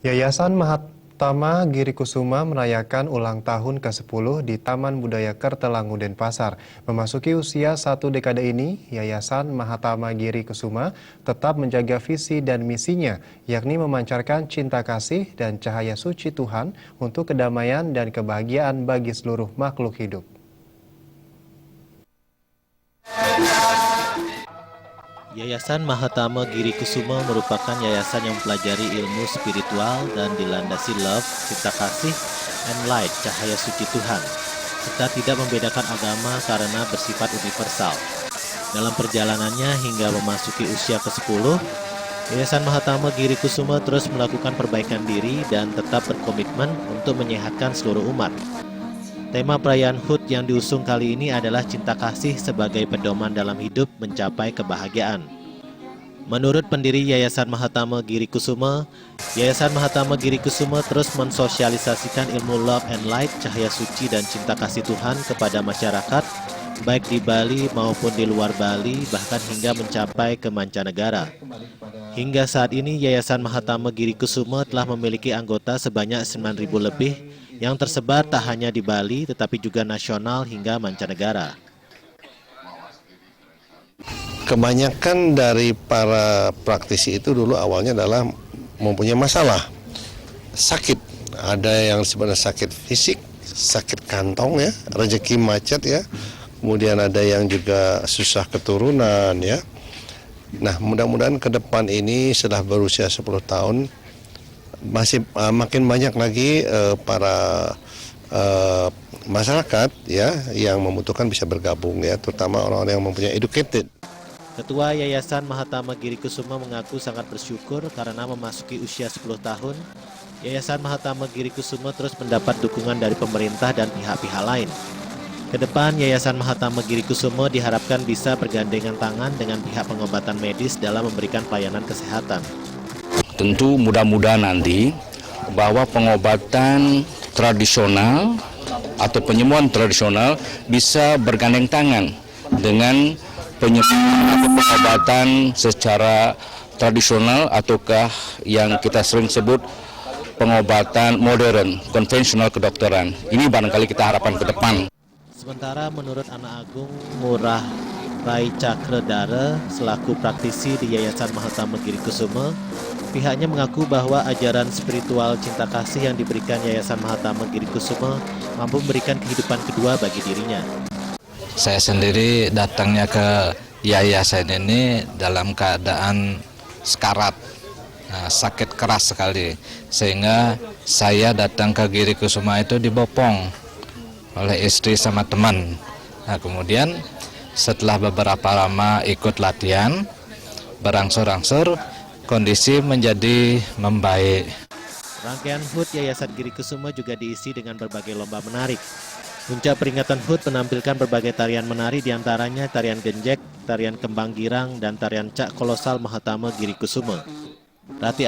Yayasan Mahatama Giri Kusuma merayakan ulang tahun ke-10 di Taman Budaya Kertelangu Denpasar. Memasuki usia 1 dekade ini, Yayasan Mahatama Giri Kusuma tetap menjaga visi dan misinya, yakni memancarkan cinta kasih dan cahaya suci Tuhan untuk kedamaian dan kebahagiaan bagi seluruh makhluk hidup. Yayasan Mahatama Giri Kusuma merupakan yayasan yang mempelajari ilmu spiritual dan dilandasi love, cinta kasih, and light, cahaya suci Tuhan, serta tidak membedakan agama karena bersifat universal. Dalam perjalanannya hingga memasuki usia ke-10, Yayasan Mahatama Giri Kusuma terus melakukan perbaikan diri dan tetap berkomitmen untuk menyehatkan seluruh umat. Tema perayaan HUT yang diusung kali ini adalah cinta kasih sebagai pedoman dalam hidup mencapai kebahagiaan. Menurut pendiri Yayasan Mahatama Giri Kusuma, Yayasan Mahatama Giri Kusuma terus mensosialisasikan ilmu love and light, cahaya suci dan cinta kasih Tuhan kepada masyarakat, baik di Bali maupun di luar Bali, bahkan hingga mencapai ke mancanegara. Hingga saat ini, Yayasan Mahatama Giri Kusuma telah memiliki anggota sebanyak 9.000 lebih yang tersebar tak hanya di Bali, tetapi juga nasional hingga mancanegara. Kebanyakan dari para praktisi itu dulu awalnya adalah mempunyai masalah, sakit. Ada yang sebenarnya sakit fisik, sakit kantong ya, rezeki macet ya. Kemudian ada yang juga susah keturunan ya. Nah, mudah-mudahan ke depan ini setelah berusia 10 tahun masih makin banyak lagi para masyarakat ya yang membutuhkan bisa bergabung ya, terutama orang-orang yang mempunyai educated. Ketua Yayasan Mahatama Giri Kusuma mengaku sangat bersyukur karena memasuki usia 10 tahun, Yayasan Mahatama Giri Kusuma terus mendapat dukungan dari pemerintah dan pihak-pihak lain. Kedepan, Yayasan Mahatama Giri Kusuma diharapkan bisa bergandengan tangan dengan pihak pengobatan medis dalam memberikan pelayanan kesehatan. Tentu mudah-mudahan nanti bahwa pengobatan tradisional atau penyembuhan tradisional bisa bergandeng tangan dengan penyembuhan atau pengobatan secara tradisional ataukah yang kita sering sebut pengobatan modern, konvensional kedokteran. Ini barangkali kita harapkan ke depan. Sementara menurut Anak Agung Murah Rai Cakredara selaku praktisi di Yayasan Mahatama Giri Kusuma, pihaknya mengaku bahwa ajaran spiritual cinta kasih yang diberikan Yayasan Mahatama Giri Kusuma mampu memberikan kehidupan kedua bagi dirinya. Saya sendiri datangnya ke yayasan ini dalam keadaan sekarat, sakit keras sekali, sehingga saya datang ke Giri Kusuma itu dibopong oleh istri sama teman. Nah, kemudian setelah beberapa lama ikut latihan, berangsur-angsur kondisi menjadi membaik. Rangkaian HUT Yayasan Giri Kusuma juga diisi dengan berbagai lomba menarik. Puncak peringatan HUT menampilkan berbagai tarian menari, diantaranya tarian genjek, tarian kembang girang, dan tarian cak kolosal Mahatama Giri Kusuma. Rati